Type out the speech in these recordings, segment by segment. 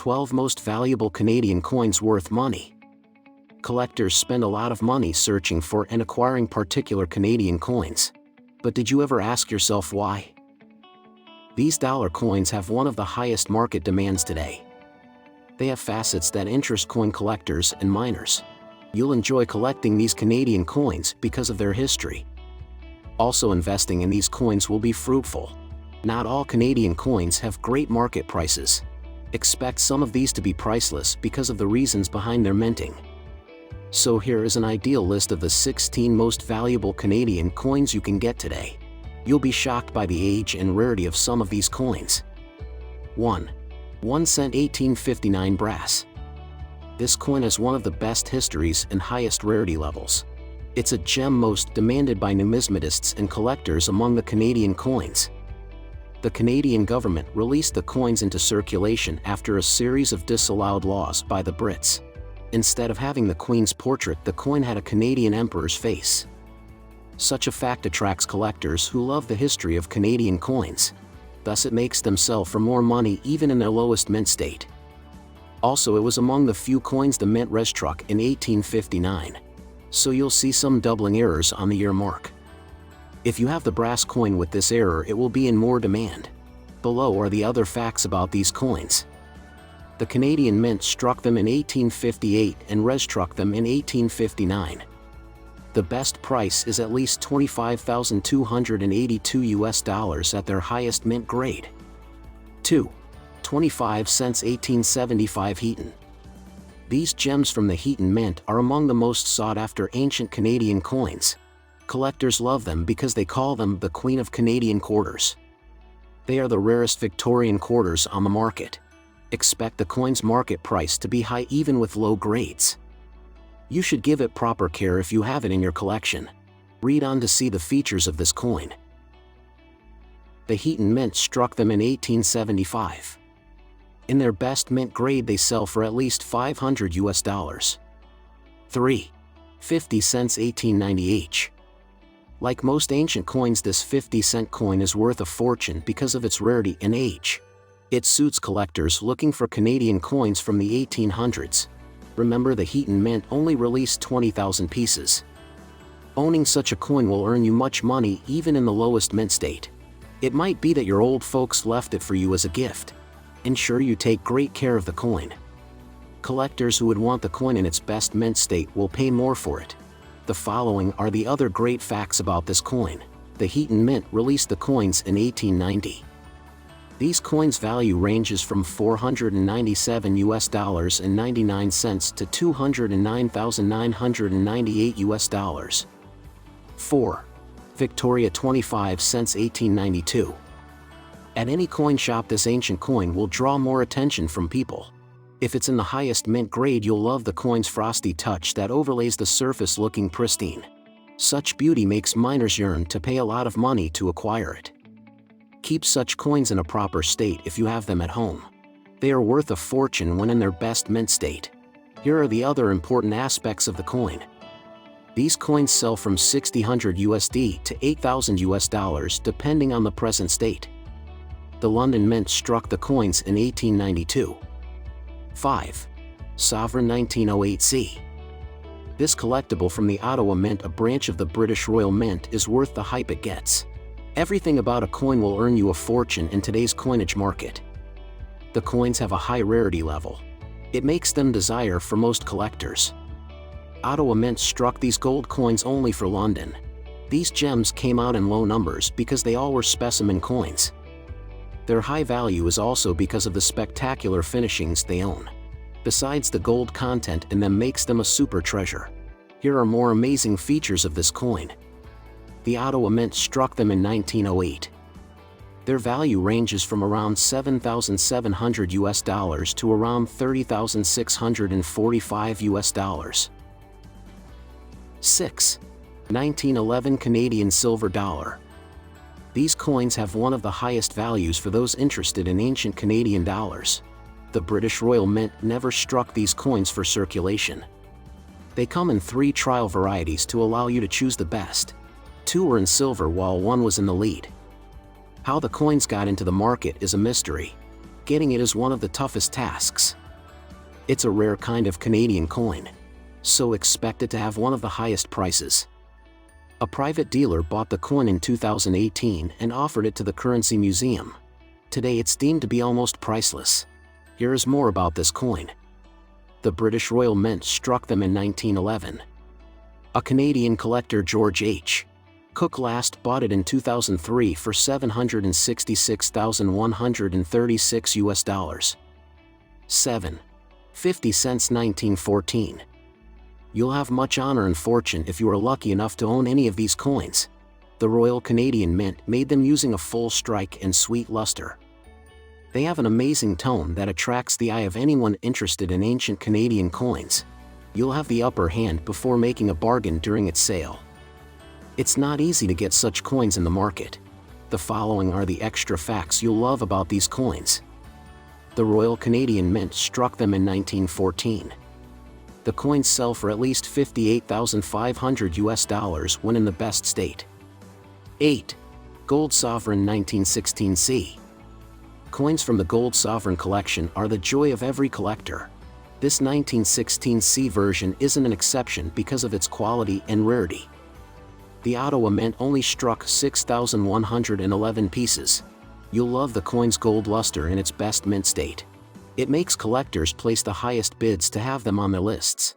12 most valuable Canadian coins worth money. Collectors spend a lot of money searching for and acquiring particular Canadian coins. But did you ever ask yourself why? These dollar coins have one of the highest market demands today. They have facets that interest coin collectors and miners. You'll enjoy collecting these Canadian coins because of their history. Also, investing in these coins will be fruitful. Not all Canadian coins have great market prices. Expect some of these to be priceless because of the reasons behind their minting. So here is an ideal list of the 16 most valuable Canadian coins you can get today. You'll be shocked by the age and rarity of some of these coins. 1. 1 cent 1859 brass. This coin has one of the best histories and highest rarity levels. It's a gem most demanded by numismatists and collectors among the Canadian coins. The Canadian government released the coins into circulation after a series of disallowed laws by the Brits. Instead of having the Queen's portrait, the coin had a Canadian emperor's face. Such a fact attracts collectors who love the history of Canadian coins. Thus it makes them sell for more money even in their lowest mint state. Also, it was among the few coins the mint restruck in 1859. So you'll see some doubling errors on the year mark. If you have the brass coin with this error, it will be in more demand. Below are the other facts about these coins. The Canadian Mint struck them in 1858 and restruck them in 1859. The best price is at least $25,282 at their highest mint grade. 2. 25 cents 1875 Heaton. These gems from the Heaton Mint are among the most sought-after ancient Canadian coins. Collectors love them because they call them the Queen of Canadian quarters. They are the rarest Victorian quarters on the market. Expect the coin's market price to be high even with low grades. You should give it proper care if you have it in your collection. Read on to see the features of this coin. The Heaton Mint struck them in 1875. In their best mint grade, they sell for at least $500. 3. 50 cents 1890 Like most ancient coins, this 50-cent coin is worth a fortune because of its rarity and age. It suits collectors looking for Canadian coins from the 1800s. Remember, the Heaton Mint only released 20,000 pieces. Owning such a coin will earn you much money even in the lowest mint state. It might be that your old folks left it for you as a gift. Ensure you take great care of the coin. Collectors who would want the coin in its best mint state will pay more for it. The following are the other great facts about this coin. The Heaton Mint released the coins in 1890. These coins' value ranges from $497.99 to $209,998. 4. Victoria 25 cents 1892. At any coin shop, this ancient coin will draw more attention from people. If it's in the highest mint grade, you'll love the coin's frosty touch that overlays the surface looking pristine. Such beauty makes miners yearn to pay a lot of money to acquire it. Keep such coins in a proper state if you have them at home. They are worth a fortune when in their best mint state. Here are the other important aspects of the coin. These coins sell from $600 to $8,000 depending on the present state. The London Mint struck the coins in 1892. 5. Sovereign 1908C. This collectible from the Ottawa Mint, a branch of the British Royal Mint, is worth the hype it gets. Everything about a coin will earn you a fortune in today's coinage market. The coins have a high rarity level. It makes them desire for most collectors. Ottawa Mint struck these gold coins only for London. These gems came out in low numbers because they all were specimen coins. Their high value is also because of the spectacular finishings they own. Besides, the gold content in them makes them a super treasure. Here are more amazing features of this coin. The Ottawa Mint struck them in 1908. Their value ranges from around $7,700 to around $30,645. 6. 1911 Canadian Silver Dollar. These coins have one of the highest values for those interested in ancient Canadian dollars. The British Royal Mint never struck these coins for circulation. They come in 3 trial varieties to allow you to choose the best. 2 were in silver while 1 was in the lead. How the coins got into the market is a mystery. Getting it is one of the toughest tasks. It's a rare kind of Canadian coin, so expect it to have one of the highest prices. A private dealer bought the coin in 2018 and offered it to the Currency Museum. Today it's deemed to be almost priceless. Here is more about this coin. The British Royal Mint struck them in 1911. A Canadian collector, George H. Cook, last bought it in 2003 for $766,136. 7. 50 cents 1914. You'll have much honor and fortune if you are lucky enough to own any of these coins. The Royal Canadian Mint made them using a full strike and sweet luster. They have an amazing tone that attracts the eye of anyone interested in ancient Canadian coins. You'll have the upper hand before making a bargain during its sale. It's not easy to get such coins in the market. The following are the extra facts you'll love about these coins. The Royal Canadian Mint struck them in 1914. The coins sell for at least $58,500 when in the best state. 8. Gold Sovereign 1916C. Coins from the Gold Sovereign collection are the joy of every collector. This 1916C version isn't an exception because of its quality and rarity. The Ottawa Mint only struck 6,111 pieces. You'll love the coin's gold luster in its best mint state. It makes collectors place the highest bids to have them on their lists.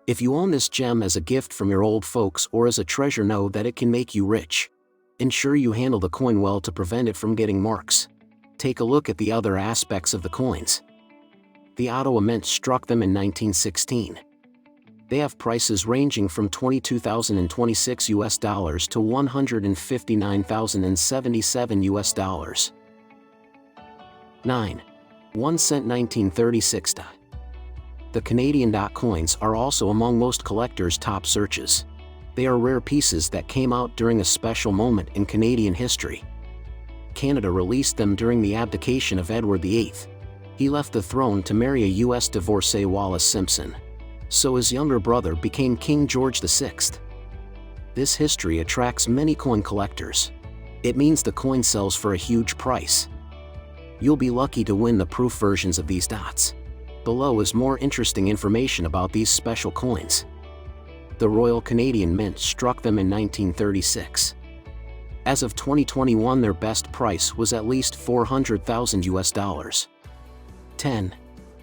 If you own this gem as a gift from your old folks or as a treasure, know that it can make you rich. Ensure you handle the coin well to prevent it from getting marks. Take a look at the other aspects of the coins. The Ottawa Mint struck them in 1916. They have prices ranging from $22,026 to $159,077. 9. 1 cent 1936. The Canadian coins are also among most collectors' top searches. They are rare pieces that came out during a special moment in Canadian history. Canada released them during the abdication of Edward VIII. He left the throne to marry a U.S. divorcee, Wallis Simpson. So his younger brother became King George VI. This history attracts many coin collectors. It means the coin sells for a huge price. You'll be lucky to win the proof versions of these dots. Below is more interesting information about these special coins. The Royal Canadian Mint struck them in 1936. As of 2021, their best price was at least $400,000. 10.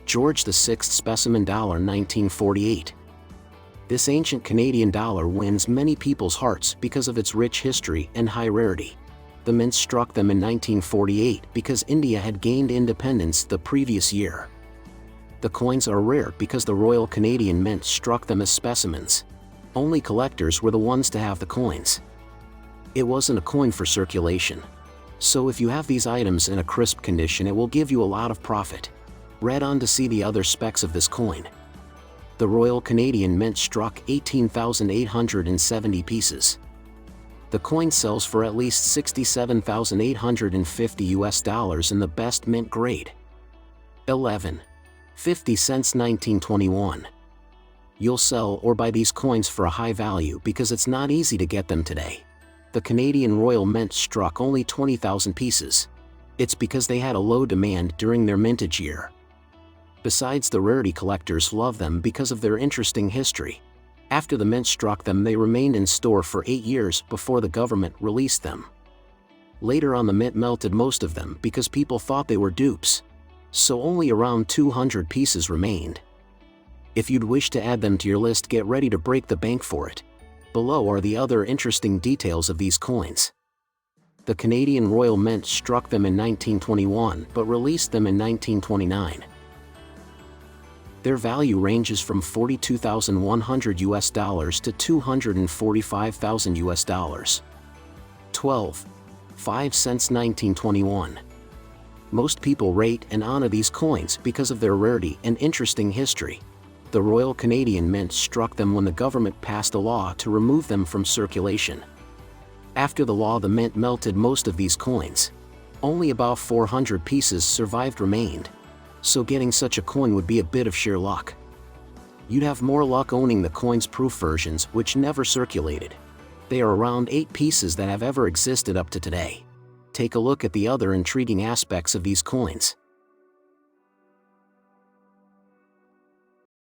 George VI Specimen Dollar 1948. This ancient Canadian dollar wins many people's hearts because of its rich history and high rarity. The mint struck them in 1948 because India had gained independence the previous year. The coins are rare because the Royal Canadian Mint struck them as specimens. Only collectors were the ones to have the coins. It wasn't a coin for circulation. So if you have these items in a crisp condition, it will give you a lot of profit. Read on to see the other specs of this coin. The Royal Canadian Mint struck 18,870 pieces. The coin sells for at least $67,850 in the best mint grade. 11. 50 cents 1921. You'll sell or buy these coins for a high value because it's not easy to get them today. The Canadian Royal Mint struck only 20,000 pieces. It's because they had a low demand during their mintage year. Besides, the rarity collectors love them because of their interesting history. After the mint struck them, they remained in store for 8 years before the government released them. Later on, the mint melted most of them because people thought they were dupes. So only around 200 pieces remained. If you'd wish to add them to your list, get ready to break the bank for it. Below are the other interesting details of these coins. The Canadian Royal Mint struck them in 1921 but released them in 1929. Their value ranges from $42,100 to $245,000. 12. 5 cents 1921. Most people rate and honor these coins because of their rarity and interesting history. The Royal Canadian Mint struck them when the government passed a law to remove them from circulation. After the law, the mint melted most of these coins. Only about 400 pieces survived remained. So getting such a coin would be a bit of sheer luck. You'd have more luck owning the coin's proof versions, which never circulated. They are around 8 pieces that have ever existed up to today. Take a look at the other intriguing aspects of these coins.